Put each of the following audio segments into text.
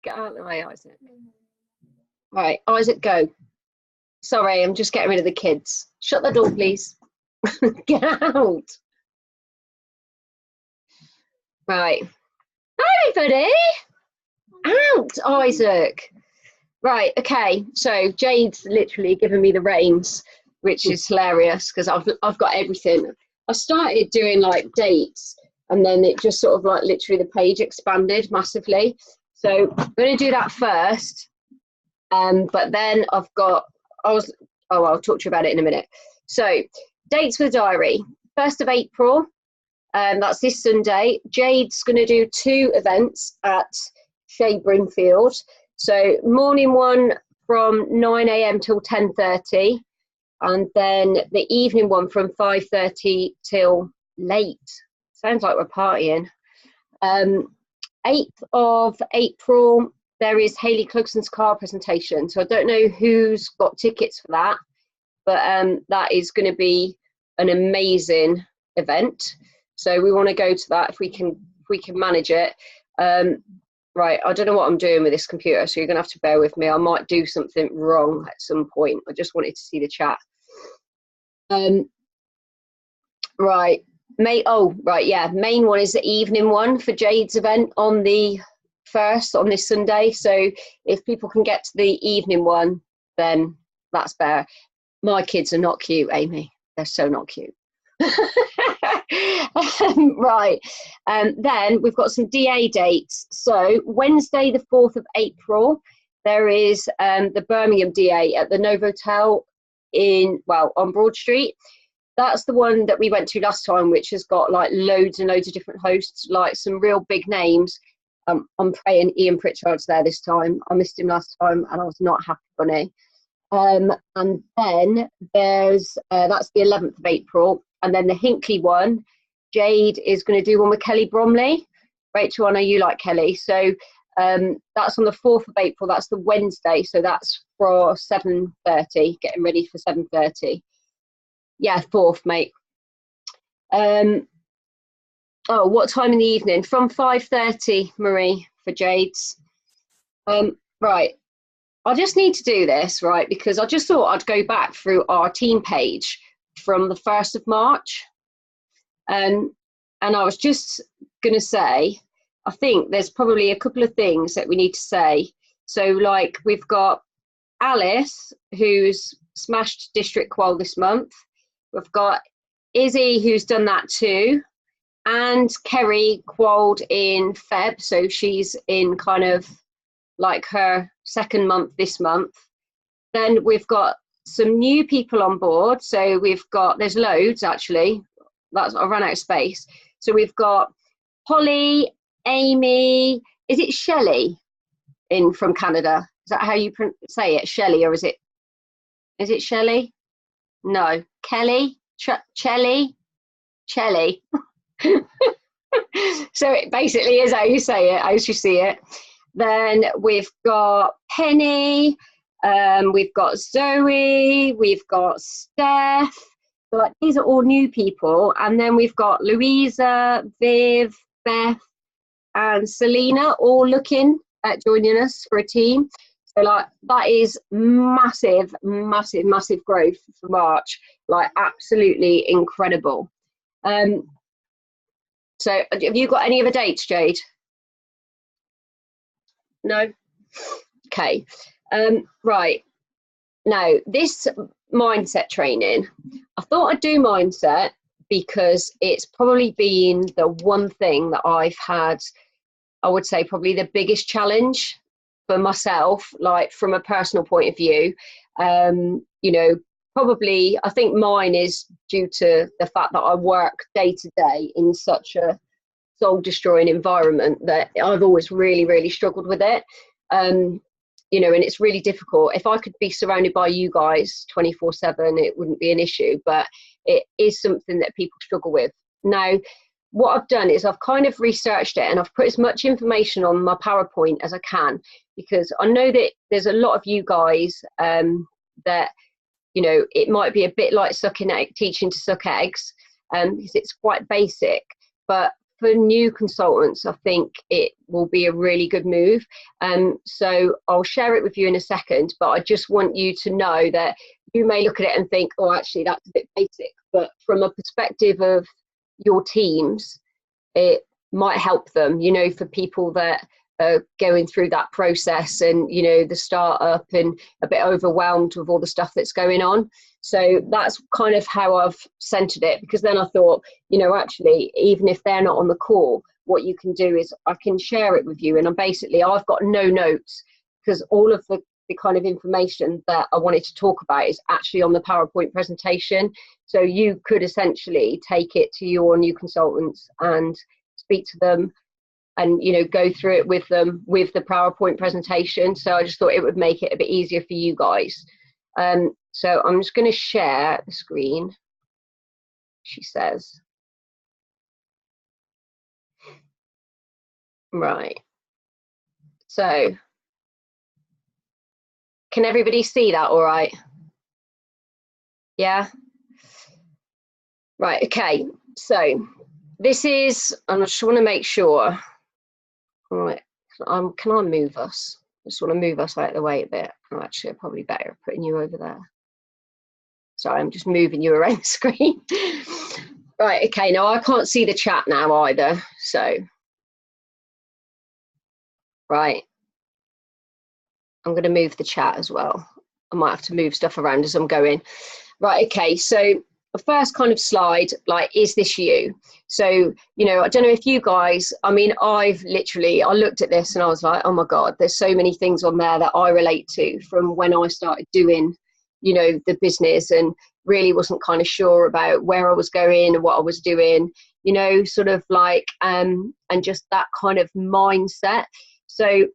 Get out of the way, Isaac. Right, Isaac, go. Sorry, I'm just getting rid of the kids. Shut the door, please. Get out. Right. Hi, everybody. Out, Isaac. Right, okay. So Jade's literally given me the reins, which is hilarious because I've got everything. I started doing like dates, and then it just sort of like literally the page expanded massively. So I'm going to do that first. But then I've got, I'll talk to you about it in a minute. So dates for the diary, 1st of April, that's this Sunday. Jade's going to do 2 events at Brimfield. So morning one from 9 a.m. till 10:30, and then the evening one from 5:30 till late. Sounds like we're partying. 8th of April, there is Hayley Clugson's car presentation. So I don't know who's got tickets for that, but that is going to be an amazing event. So we want to go to that if we can manage it. Right, I don't know what I'm doing with this computer, so you're going to have to bear with me. I might do something wrong at some point. I just wanted to see the chat. Right, main one is the evening one for Jade's event on the 1st, on this Sunday. So if people can get to the evening one, then that's better. My kids are not cute, Amy. They're so not cute. Right, then we've got some DA dates. So Wednesday the 4th of April, there is the Birmingham DA at the Novotel on Broad Street. That's the one that we went to last time, which has got like loads and loads of different hosts, like some real big names. I'm praying Ian Pritchard's there this time. I missed him last time and I was not happy, bunny. And then there's that's the 11th of April, and then the Hinckley one, Jade is going to do one with Kelly Bromley. Rachel, I know you like Kelly, so that's on the 4th of April. That's the Wednesday, so that's for 7:30. Getting ready for 7:30. Yeah, 4th, mate. What time in the evening? From 5:30, Marie, for Jade's. Right. I just need to do this, right, because I just thought I'd go back through our team page from the 1st of March. And I was just going to say, I think there's probably a couple of things that we need to say. So, like, we've got Alice, who's smashed District Qual this month. We've got Izzy, who's done that too. And Kerry qualled in Feb, so she's in kind of like her 2nd month this month. Then we've got some new people on board. So there's loads actually. I ran out of space. So we've got Holly, Amy, is it Shelley from Canada? Is that how you say it? Shelley, or is it Shelley? No, Kelly, Chelly. So it basically is how you say it, as you see it. Then we've got Penny, we've got Zoe, we've got Steph. So like, these are all new people. And then we've got Louisa, Viv, Beth, and Selena all looking at joining us for a team. So like that is massive, massive, massive growth for March. Like absolutely incredible. So have you got any other dates, Jade? No? Okay. Right. Now, this mindset training, I thought I'd do mindset because it's probably been the one thing that I've had, I would say, probably the biggest challenge for myself, like from a personal point of view. You know, probably, I think mine is due to the fact that I work day to day in such a soul-destroying environment that I've always really, really struggled with it. You know, and it's really difficult. If I could be surrounded by you guys 24/7, it wouldn't be an issue, but it is something that people struggle with. Now, what I've done is I've kind of researched it and I've put as much information on my PowerPoint as I can, because I know that there's a lot of you guys that, you know, it might be a bit like teaching to suck eggs, because it's quite basic. But for new consultants, I think it will be a really good move. So I'll share it with you in a second, but I just want you to know that you may look at it and think, oh, actually, that's a bit basic. But from a perspective of your teams, it might help them, you know, for people that are going through that process and, you know, the startup and a bit overwhelmed with all the stuff that's going on. So that's kind of how I've centered it, because then I thought, you know, actually, even if they're not on the call, what you can do is I can share it with you. And I've got no notes, because all of the kind of information that I wanted to talk about is actually on the PowerPoint presentation. So you could essentially take it to your new consultants and speak to them and, you know, go through it with them with the PowerPoint presentation. So I just thought it would make it a bit easier for you guys. So I'm just going to share the screen, she says. Right. So can everybody see that all right? Yeah. Right. Okay. So this is, I just want to make sure. All right. Can I move us? I just want to move us out of the way a bit. Oh, actually, probably better putting you over there. Sorry, I'm just moving you around the screen. Right, okay, now I can't see the chat now either, so. Right. I'm going to move the chat as well. I might have to move stuff around as I'm going. Right, okay, so the first kind of slide, like, is this you? So, you know, I don't know if you guys, I mean, I looked at this and I was like, oh my God, there's so many things on there that I relate to from when I started doing, you know, the business, and really wasn't kind of sure about where I was going and what I was doing, you know, sort of like, and just that kind of mindset. So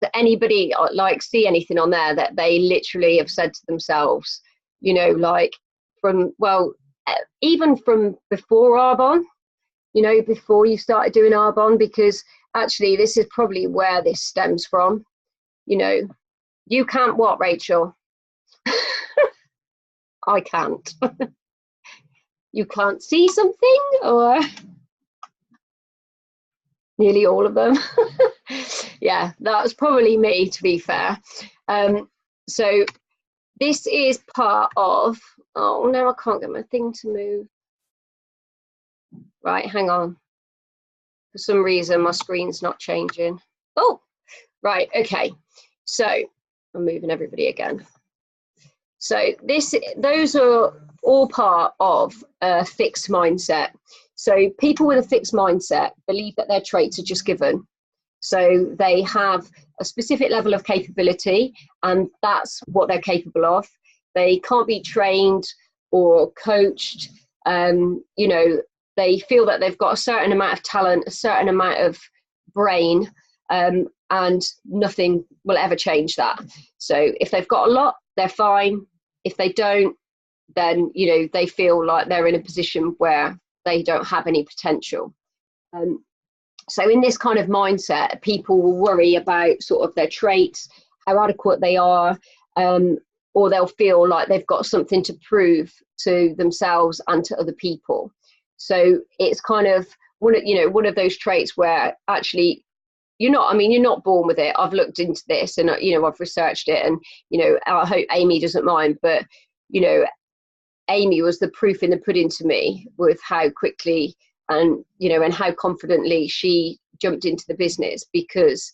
that anybody like see anything on there that they literally have said to themselves, you know, like from, well, even from before Arbonne, you know, before you started doing Arbonne, because actually this is probably where this stems from, you know, you can't what, Rachel? I can't. You can't see something, or nearly all of them. Yeah, that was probably me, to be fair. So this is part of, oh, now I can't get my thing to move. Right, hang on. For some reason, my screen's not changing. Oh, right, okay. So I'm moving everybody again. So those are all part of a fixed mindset. So people with a fixed mindset believe that their traits are just given. So they have a specific level of capability, and that's what they're capable of. They can't be trained or coached. You know, they feel that they've got a certain amount of talent, a certain amount of brain, and nothing will ever change that. So if they've got a lot, they're fine. If they don't, then, you know, they feel like they're in a position where they don't have any potential. So in this kind of mindset, people will worry about sort of their traits, how adequate they are, or they'll feel like they've got something to prove to themselves and to other people. So it's kind of one of those traits where actually you're not born with it. I've looked into this and, you know, I've researched it, and, you know, I hope Amy doesn't mind, but, you know, Amy was the proof in the pudding to me with how quickly and, you know, and how confidently she jumped into the business, because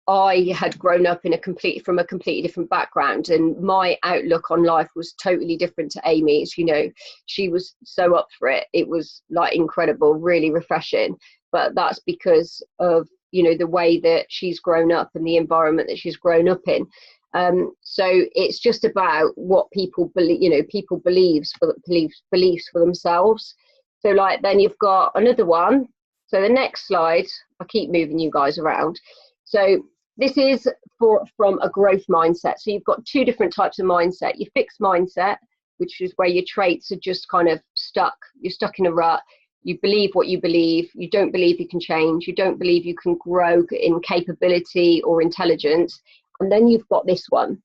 I had grown up from a completely different background, and my outlook on life was totally different to Amy's. You know, she was so up for it. It was like incredible, really refreshing. But that's because of, you know, the way that she's grown up and the environment that she's grown up in. So it's just about what people believe, you know, people beliefs for themselves. So like, then you've got another one. So the next slide, I keep moving you guys around. So this is from a growth mindset. So you've got two different types of mindset. Your fixed mindset, which is where your traits are just kind of stuck. You're stuck in a rut. You believe what you believe. You don't believe you can change. You don't believe you can grow in capability or intelligence. And then you've got this one.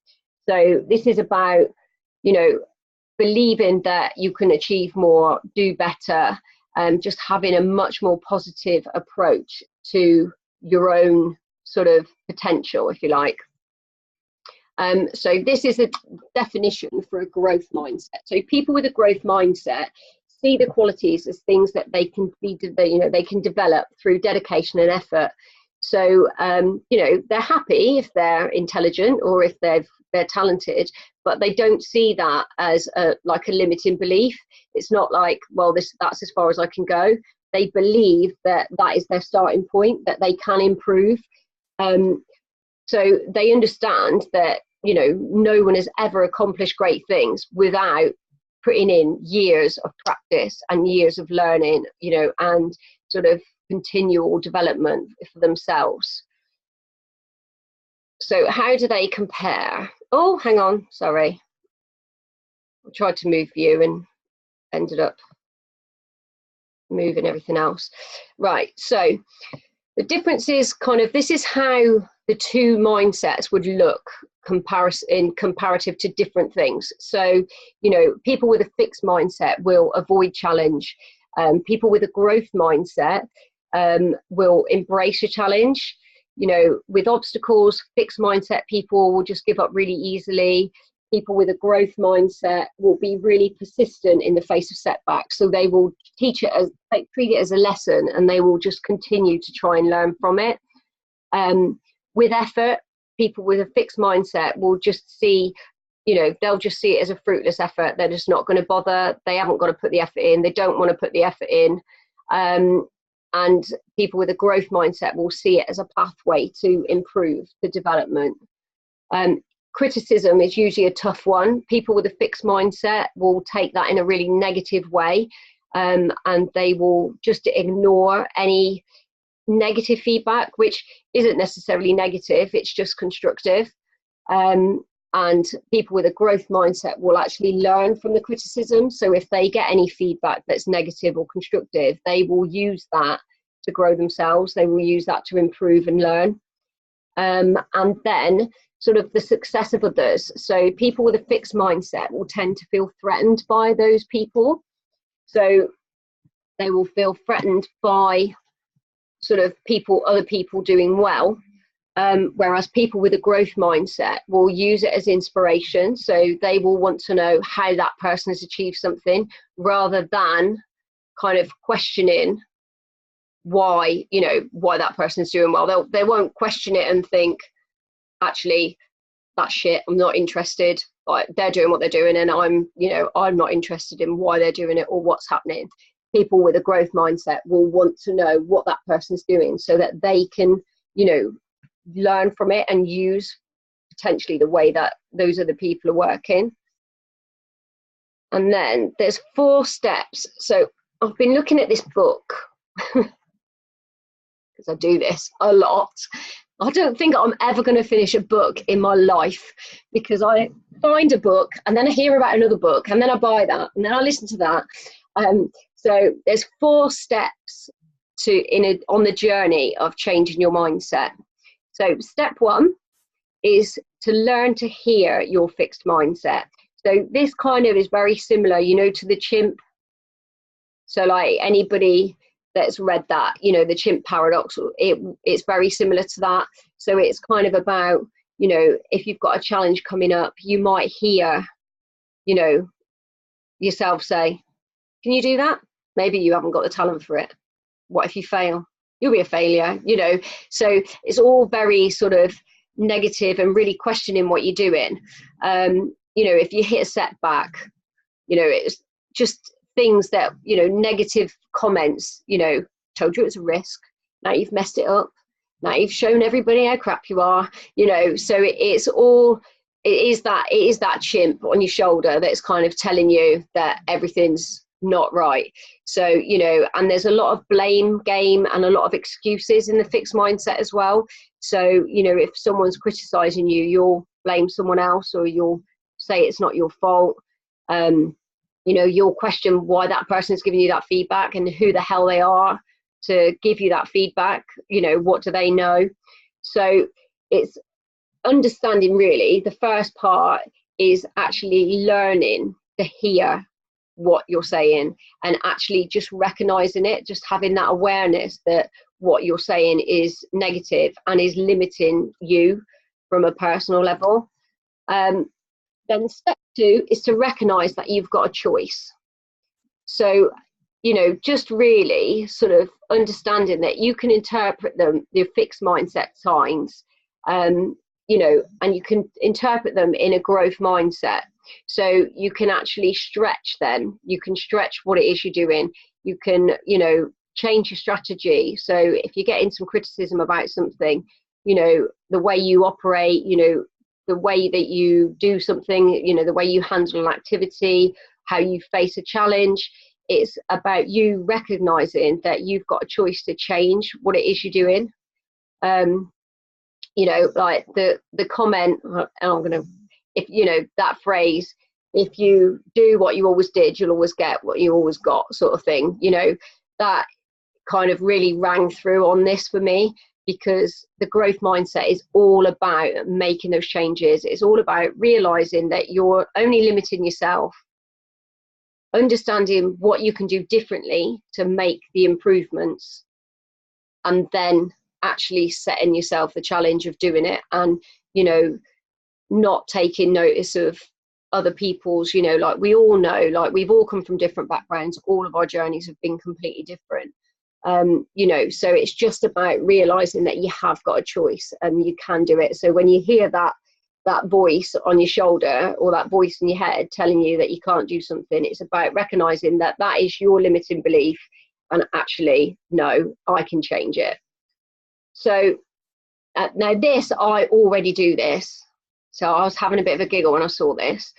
So this is about, you know, believing that you can achieve more, do better, just having a much more positive approach to your own sort of potential, if you like. So this is a definition for a growth mindset. So people with a growth mindset see the qualities as things that they can be, they can develop through dedication and effort. So they're happy if they're intelligent or if they're talented, but they don't see that as like a limiting belief. It's not like, well, that's as far as I can go. They believe that is their starting point, that they can improve. So they understand that, no one has ever accomplished great things without putting in years of practice and years of learning, and sort of continual development for themselves. So how do they compare? Oh, hang on, sorry. I tried to move you and ended up moving everything else. Right, so the difference is this is how the two mindsets would look comparative to different things. So, people with a fixed mindset will avoid challenge. People with a growth mindset will embrace a challenge. With obstacles, fixed mindset people will just give up really easily. People with a growth mindset will be really persistent in the face of setbacks. So they will treat it as a lesson, and they will just continue to try and learn from it. With effort, people with a fixed mindset will just see, they'll just see it as a fruitless effort. They're just not going to bother. They haven't got to put the effort in. They don't want to put the effort in. And people with a growth mindset will see it as a pathway to improve the development. Criticism is usually a tough one. People with a fixed mindset will take that in a really negative way, and they will just ignore any negative feedback, which isn't necessarily negative, it's just constructive. And people with a growth mindset will actually learn from the criticism. So if they get any feedback that's negative or constructive, they will use that to grow themselves. They will use that to improve and learn. And then sort of the success of others. So people with a fixed mindset will tend to feel threatened by those people. So they will feel threatened by sort of other people doing well. Whereas people with a growth mindset will use it as inspiration. So they will want to know how that person has achieved something, rather than kind of questioning why that person is doing well. They won't question it and think, actually, that's shit, I'm not interested. Like, they're doing what they're doing, and I'm not interested in why they're doing it or what's happening. People with a growth mindset will want to know what that person's doing, so that they can, learn from it and use potentially the way that those other people are working. And then there's 4 steps. So I've been looking at this book because I do this a lot. I don't think I'm ever going to finish a book in my life, because I find a book and then I hear about another book and then I buy that and then I listen to that. So there's 4 steps on the journey of changing your mindset. So step 1 is to learn to hear your fixed mindset. So this kind of is very similar, to the chimp. So like anybody that's read that, the chimp paradox, it's very similar to that. So it's kind of about, if you've got a challenge coming up, you might hear, yourself say, can you do that? Maybe you haven't got the talent for it. What if you fail? You'll be a failure, So it's all very sort of negative and really questioning what you're doing. If you hit a setback, it's just things that, negative comments, told you it's a risk. Now you've messed it up. Now you've shown everybody how crap you are, so it is that chimp on your shoulder that's kind of telling you that everything's not right. So, and there's a lot of blame game and a lot of excuses in the fixed mindset as well. So, if someone's criticizing you, you'll blame someone else, or you'll say it's not your fault. You'll question why that person is giving you that feedback and who the hell they are to give you that feedback. What do they know? So it's understanding, really. The first part is actually learning to hear what you're saying, and actually just recognizing it, just having that awareness that what you're saying is negative and is limiting you from a personal level. Then step 2 is to recognize that you've got a choice. So, you know, just really sort of understanding that you can interpret them, the fixed mindset signs, you know, and you can interpret them in a growth mindset. So you can actually stretch then, you can stretch what it is you're doing. You can, you know, change your strategy. So if you're getting some criticism about something, you know, the way you operate, you know, the way that you do something, you know, the way you handle an activity, how you face a challenge, it's about you recognizing that you've got a choice to change what it is you're doing. You know, like the comment, and I'm going to, if, you know, that phrase, if you do what you always did, you'll always get what you always got, sort of thing, you know, that kind of really rang through on this for me, because the growth mindset is all about making those changes. It's all about realizing that you're only limiting yourself, understanding what you can do differently to make the improvements, and then actually setting yourself the challenge of doing it, and, you know, not taking notice of other people's, you know, like we all know, like we've all come from different backgrounds, all of our journeys have been completely different. You know, so it's just about realizing that you have got a choice and you can do it. So when you hear that voice on your shoulder, or that voice in your head telling you that you can't do something, it's about recognizing that that is your limiting belief, and actually, no, I can change it. So now this, I already do this. So I was having a bit of a giggle when I saw this.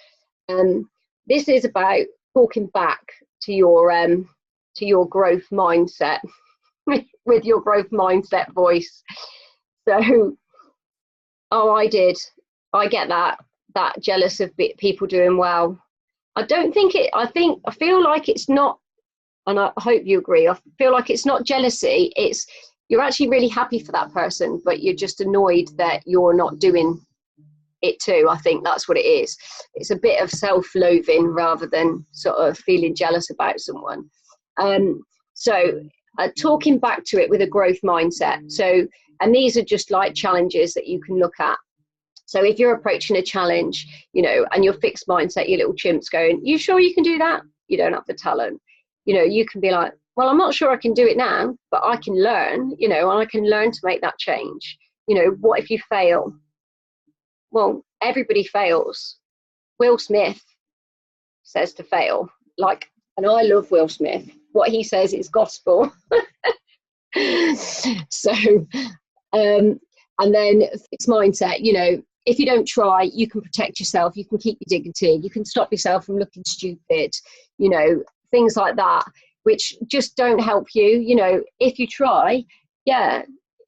This is about talking back to your growth mindset with your growth mindset voice. So, I get that jealous of people doing well. I feel like it's not, and I hope you agree, I feel like it's not jealousy, it's you're actually really happy for that person, but you're just annoyed that you're not doing it too. I think that's what it is. It's a bit of self-loathing rather than sort of feeling jealous about someone. So talking back to it with a growth mindset. So, and these are just like challenges that you can look at. So if you're approaching a challenge, you know, and your fixed mindset, your little chimp's going, you sure you can do that? You don't have the talent. You know, you can be like, well, I'm not sure I can do it now, but I can learn, you know, and I can learn to make that change. You know, what if you fail? Well, everybody fails. Will Smith says to fail. Like, and I love Will Smith. What he says is gospel. So, and then fixed mindset, you know, if you don't try, you can protect yourself, you can keep your dignity, you can stop yourself from looking stupid, you know, things like that, which just don't help you. You know, if you try, yeah,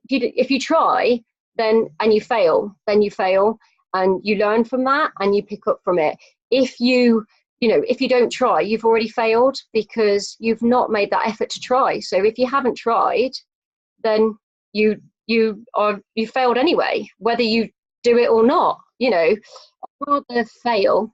if you try, then, and you fail, then you fail, and you learn from that and you pick up from it. If you know, if you don't try, you've already failed because you've not made that effort to try. So if you haven't tried, then you failed anyway, whether you do it or not. You know, I'd rather fail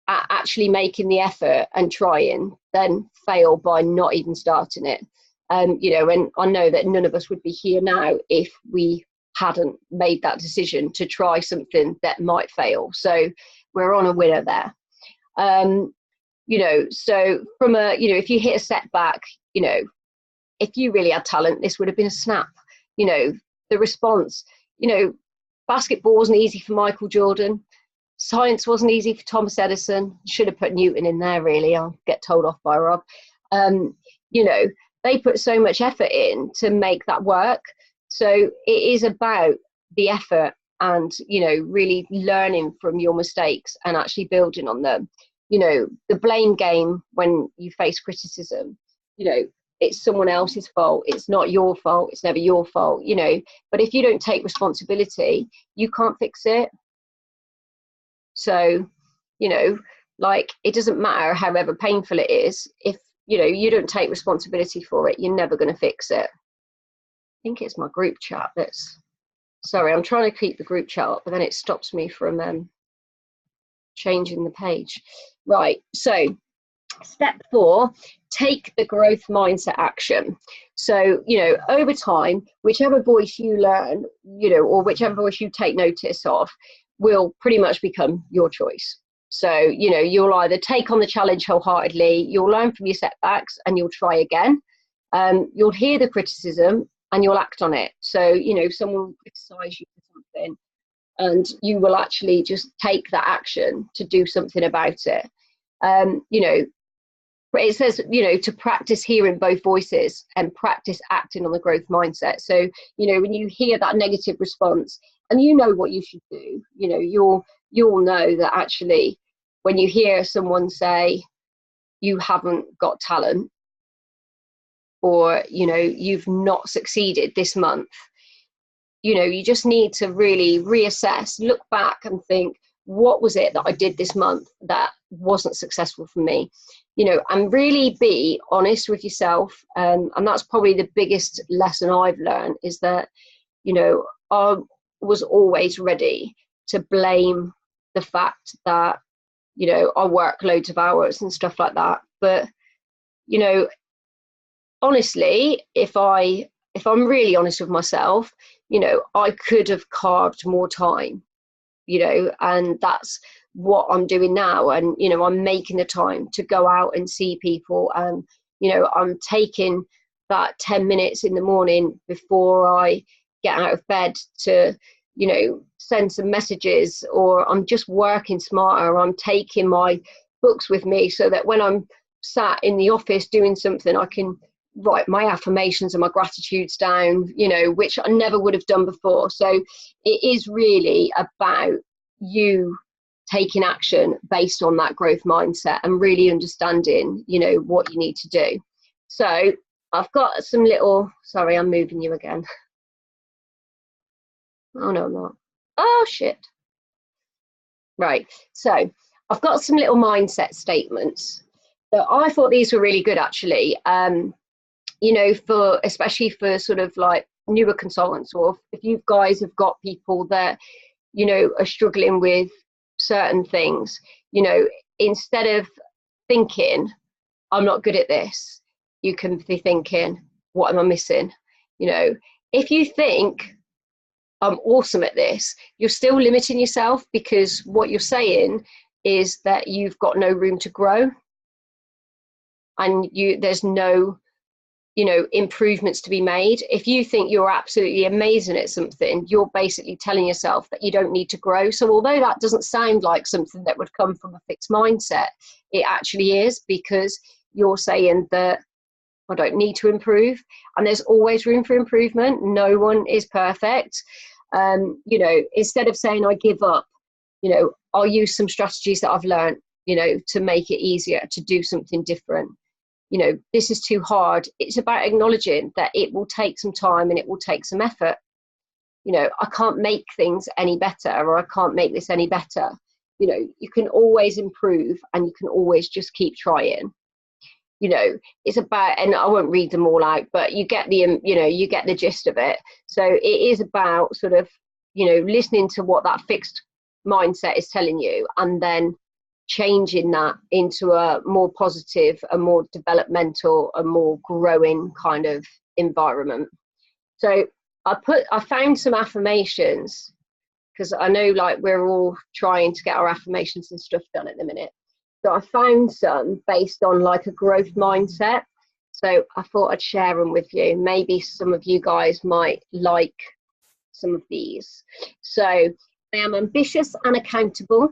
at actually making the effort and trying than fail by not even starting it. You know, and I know that none of us would be here now if we hadn't made that decision to try something that might fail. So we're on a winner there. You know, so from a, you know, if you hit a setback, you know, if you really had talent, this would have been a snap. You know, the response, you know, basketball wasn't easy for Michael Jordan. Science wasn't easy for Thomas Edison. Should have put Newton in there, really. I'll get told off by Rob. You know, they put so much effort in to make that work. So it is about the effort and, you know, really learning from your mistakes and actually building on them. You know, the blame game when you face criticism, you know, it's someone else's fault. It's not your fault. It's never your fault, you know. But if you don't take responsibility, you can't fix it. So, you know, like, it doesn't matter however painful it is. If, you know, you don't take responsibility for it, you're never going to fix it. I think it's my group chat that's, sorry, I'm trying to keep the group chat up, but then it stops me from changing the page. Right, so Step 4, take the growth mindset action. So, over time, whichever voice you learn, or whichever voice you take notice of, will pretty much become your choice. So, you'll either take on the challenge wholeheartedly, you'll learn from your setbacks and you'll try again. You'll hear the criticism and you'll act on it. So, someone will criticize you for something and you will actually just take that action to do something about it. It says, to practice hearing both voices and practice acting on the growth mindset. So, when you hear that negative response and you know what you should do, you'll know that actually when you hear someone say you haven't got talent, or, you've not succeeded this month, you just need to really reassess, look back and think, what was it that I did this month that wasn't successful for me? And really be honest with yourself. And that's probably the biggest lesson I've learned, is that, I was always ready to blame the fact that, I work loads of hours and stuff like that. But, honestly, if I'm really honest with myself, I could have carved more time, and that's what I'm doing now. And, I'm making the time to go out and see people. And, I'm taking that 10 minutes in the morning before I get out of bed to, send some messages, or I'm just working smarter. I'm taking my books with me so that when I'm sat in the office doing something, I can write my affirmations and my gratitudes down, which I never would have done before. So it is really about you taking action based on that growth mindset and really understanding, what you need to do. So I've got some little, sorry, I'm moving you again. Oh, no, I'm not. Oh, shit. Right. So I've got some little mindset statements that I thought these were really good, actually. For especially for sort of like newer consultants, or if you guys have got people that are struggling with certain things, instead of thinking I'm not good at this, you can be thinking, what am I missing? If you think I'm awesome at this, you're still limiting yourself, because what you're saying is that you've got no room to grow, and there's no improvements to be made. If you think you're absolutely amazing at something, you're basically telling yourself that you don't need to grow. So although that doesn't sound like something that would come from a fixed mindset, it actually is, because you're saying that I don't need to improve, and there's always room for improvement. No one is perfect. Instead of saying I give up, I'll use some strategies that I've learned, to make it easier to do something different. This is too hard. It's about acknowledging that it will take some time and it will take some effort. I can't make things any better, or I can't make this any better. You can always improve, and you can always just keep trying. It's about, and I won't read them all out, but you get the gist of it. So it is about sort of, listening to what that fixed mindset is telling you, and then changing that into a more positive, a more developmental, a more growing kind of environment. So I found some affirmations, because I know like we're all trying to get our affirmations and stuff done at the minute. So I found some based on like a growth mindset. So I thought I'd share them with you. Maybe some of you guys might like some of these. So I am ambitious and accountable.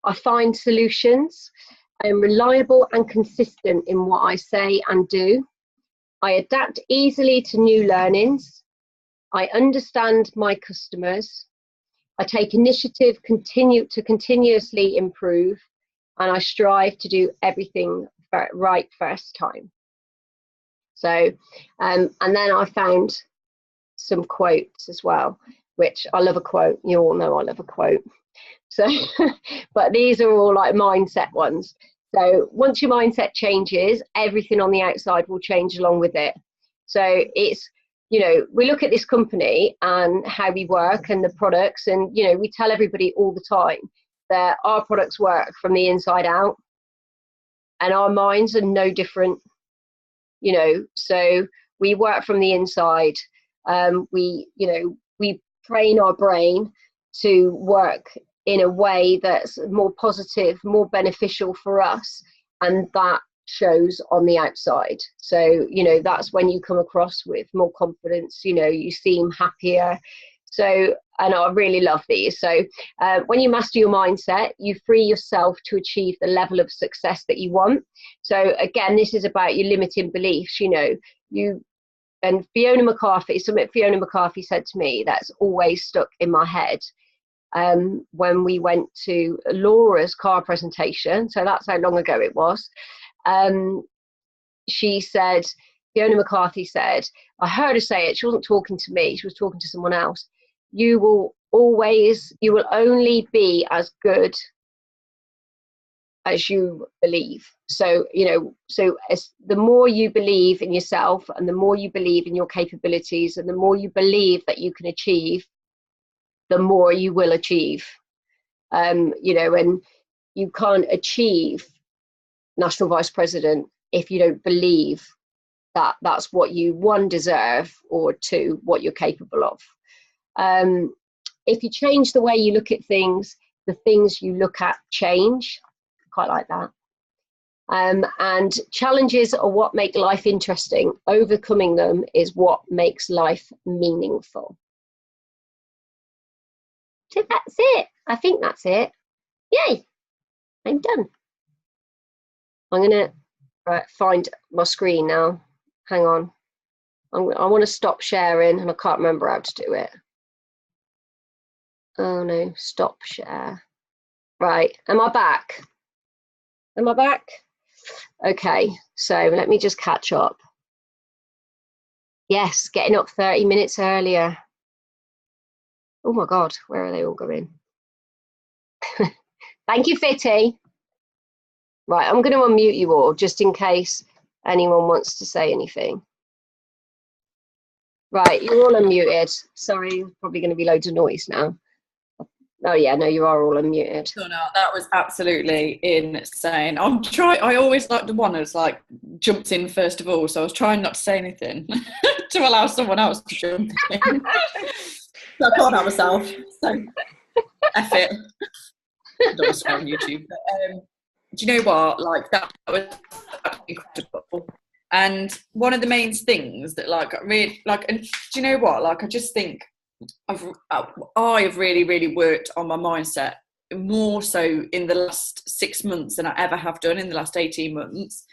I find solutions. I am reliable and consistent in what I say and do. I adapt easily to new learnings. I understand my customers. I take initiative to continuously improve, and I strive to do everything right first time. So, and then I found some quotes as well, which I love a quote. You all know I love a quote. So, but these are all like mindset ones. So once your mindset changes, everything on the outside will change along with it. So it's, we look at this company and how we work and the products, and, we tell everybody all the time that our products work from the inside out. and our minds are no different, you know. So we work from the inside. We train our brain to work in a way that's more positive, more beneficial for us, and that shows on the outside. So, you know, that's when you come across with more confidence, you know, you seem happier. So, and I really love these. So when you master your mindset, you free yourself to achieve the level of success that you want. So again, this is about your limiting beliefs, you know. And Fiona McCarthy, something Fiona McCarthy said to me that's always stuck in my head, when we went to Laura's car presentation, so that's how long ago it was. She said, Fiona McCarthy said, I heard her say it, she wasn't talking to me, she was talking to someone else. You will only be as good as you believe. So, you know, as the more you believe in yourself, and the more you believe in your capabilities, and the more you believe that you can achieve, the more you will achieve. You know, and you can't achieve national vice president if you don't believe that that's what you, one, deserve, or two, what you're capable of. If you change the way you look at things, the things you look at change. Quite like that. And challenges are what make life interesting. Overcoming them is what makes life meaningful. So that's it. I think that's it. Yay, I'm done. I'm going to find my screen now. Hang on. I want to stop sharing, and I can't remember how to do it. Oh no, stop share. Right, am I back? Am I back? Okay, so let me just catch up. Yes, getting up 30 minutes earlier. Oh my God, where are they all going? Thank you, Fitty. Right, I'm going to unmute you all just in case anyone wants to say anything. Right, you're all unmuted. Sorry, probably going to be loads of noise now. Oh yeah, no, you are all unmuted. No, that was absolutely insane. I always like the one who's like jumped in first of all, so I was trying not to say anything to allow someone else to jump in. So I can't help myself. So F it. I don't want to swear on YouTube. But, do you know what? Like that was incredible. And one of the main things that like really like, and do you know what? Like I just think I've really, really worked on my mindset more so in the last 6 months than I ever have done in the last 18 months.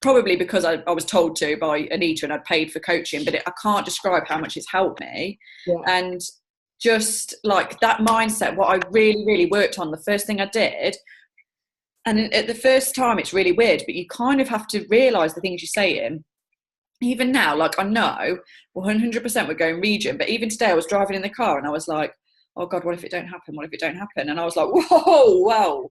Probably because I was told to by Anita and I'd paid for coaching, but I can't describe how much it's helped me. Yeah. And just like that mindset, what I really, really worked on, the first thing I did, and at the first time it's really weird, but you kind of have to realise the things you're saying. Even now, like I know 100% we're going region, but even today I was driving in the car and I was like, oh God, what if it don't happen? What if it don't happen? And I was like, whoa, wow,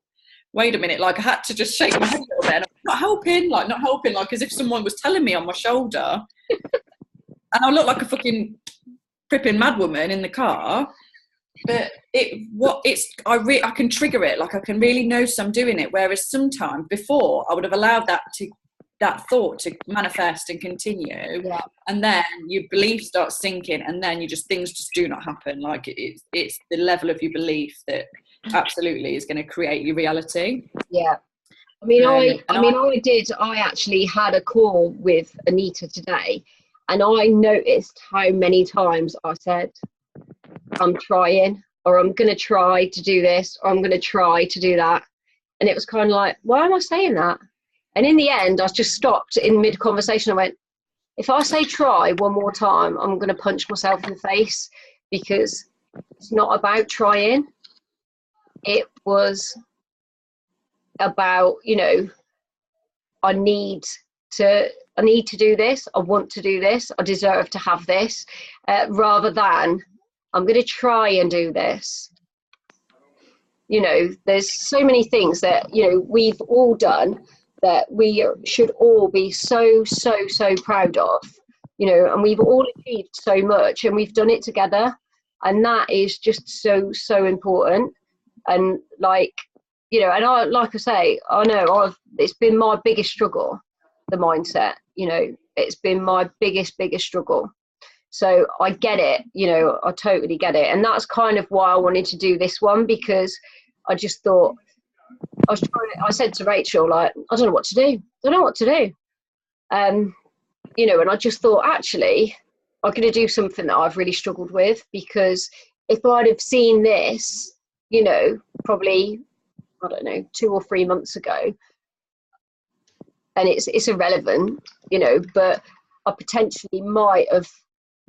wait a minute. Like I had to just shake my head a little bit and not helping, like as if someone was telling me on my shoulder. And I look like a fucking fripping madwoman in the car. But I can trigger it, like I can really notice I'm doing it. Whereas sometimes before I would have allowed that thought to manifest and continue, yeah. And then your belief starts sinking, and then things just do not happen. Like it's the level of your belief that absolutely is going to create your reality. Yeah. I actually had a call with Anita today, and I noticed how many times I said, I'm trying, or I'm going to try to do this, or I'm going to try to do that. And it was kind of like, why am I saying that? And in the end, I just stopped in mid-conversation. I went, if I say try one more time, I'm going to punch myself in the face, because it's not about trying. It was about, I need to do this. I want to do this. I deserve to have this, rather than I'm going to try and do this. There's so many things that, we've all done that we should all be so proud of, and we've all achieved so much, and we've done it together, and that is just so important. And like, you know, and I, like I say, I know it's been my biggest struggle, the mindset, you know, it's been my biggest struggle. So I get it, you know, I totally get it. And that's kind of why I wanted to do this one, because I just thought, I said to Rachel, like, I don't know what to do. You know, and I just thought, actually, I'm going to do something that I've really struggled with, because if I'd have seen this, you know, probably, I don't know, 2 or 3 months ago, and it's irrelevant, you know, but I potentially might have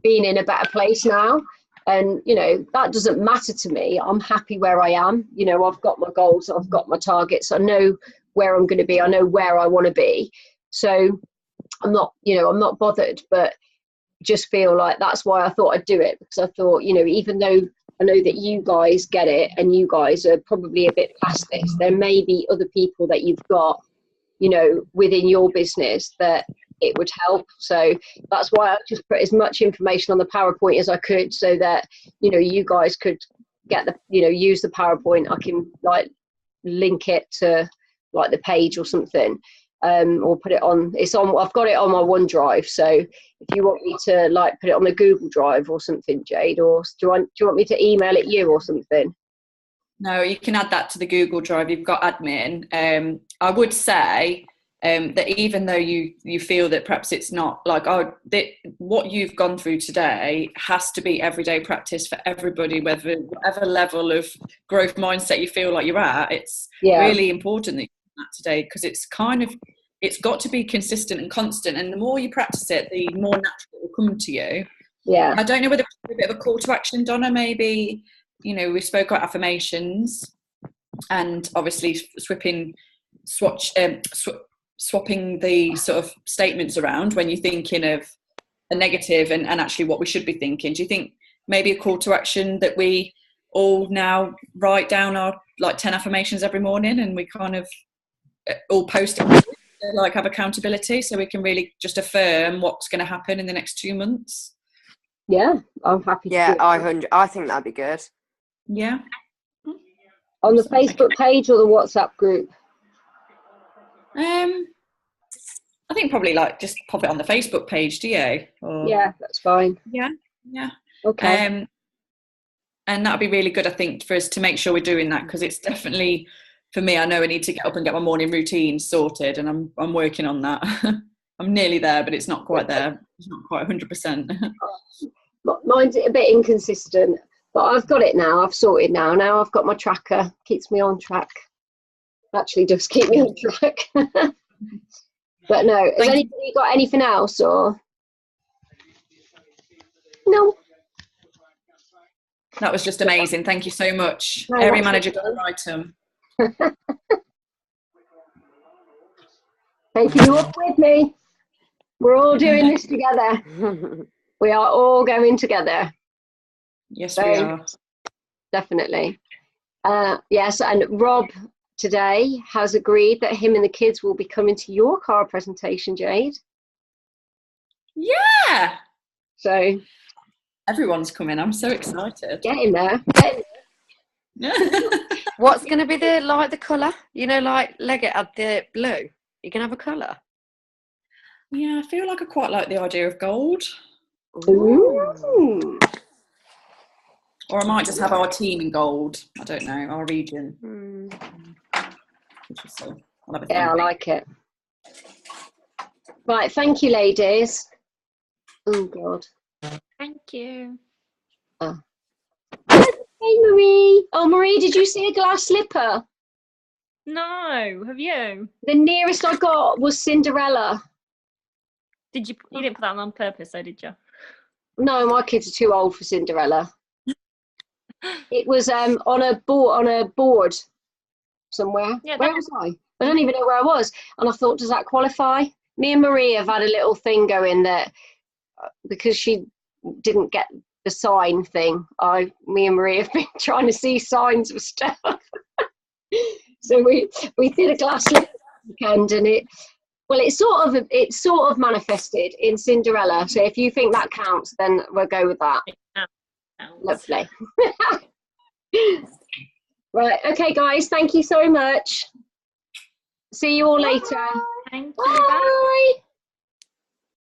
been in a better place now. And, you know, that doesn't matter to me. I'm happy where I am. You know, I've got my goals, I've got my targets. I know where I'm going to be. I know where I want to be. So I'm not, you know, I'm not bothered, but just feel like that's why I thought I'd do it, because I thought, you know, even though I know that you guys get it and you guys are probably a bit past this, there may be other people that you've got, you know, within your business that it would help. So that's why I just put as much information on the PowerPoint as I could, so that, you know, you guys could get the, you know, use the PowerPoint. I can like link it to like the page or something, or put it on, I've got it on my OneDrive. So if you want me to like put it on the Google Drive or something, Jade, or do you want me to email it you or something? No, you can add that to the Google Drive. You've got admin. I would say that even though you feel that perhaps it's not like, what you've gone through today has to be everyday practice for everybody, whatever level of growth mindset you feel like you're at. It's really important that you do that today, because it's got to be consistent and constant. And the more you practice it, the more natural it will come to you. Yeah. I don't know whether it's a bit of a call to action, Donna, maybe. You know, we spoke about affirmations, and obviously swapping the sort of statements around when you're thinking of a negative and actually what we should be thinking. Do you think maybe a call to action that we all now write down our like 10 affirmations every morning, and we kind of all post it, like have accountability, so we can really just affirm what's going to happen in the next 2 months? Yeah, I'm happy. Yeah, I think that'd be good. Yeah. On the Facebook page or the WhatsApp group? I think probably like just pop it on the Facebook page, do you? Or, yeah, that's fine. Yeah. Okay. And that'd be really good, I think, for us to make sure we're doing that, because it's definitely, for me, I know I need to get up and get my morning routine sorted, and I'm working on that. I'm nearly there, but it's not quite there. It's not quite 100%. Mine's a bit inconsistent, but I've got it now. I've sorted now. Now I've got my tracker. Keeps me on track. Actually does keep me on track. But no, has anybody got anything else, or? No. That was just amazing. Thank you so much. No, Area manager got the item. Taking you up with me. We're all doing this together. We are all going together. Yes, we are. Definitely. Yes, and Rob today has agreed that him and the kids will be coming to your car presentation, Jade. Yeah. So everyone's coming. I'm so excited. Get in there. What's going to be the colour? You know, like Leggett had the blue. You can have a colour. Yeah, I feel like I quite like the idea of gold. Ooh. Or I might just have our team in gold. I don't know, our region. Yeah, I like it. Right, thank you, ladies. Oh, God. Thank you. Oh. Hey, Marie. Oh, Marie, did you see a glass slipper? No, have you? The nearest I got was Cinderella. You didn't put that on purpose, though, did you? No, my kids are too old for Cinderella. It was on a board somewhere. Yeah, where was I? I don't even know where I was. And I thought, does that qualify? Me and Marie have had a little thing going that because she didn't get the sign thing, me and Marie have been trying to see signs of stuff. So we did a glass slipper weekend, and it sort of manifested in Cinderella. So if you think that counts, then we'll go with that. Lovely. Right. Okay, guys. Thank you so much. See you all later. Thank you. Bye. Bye.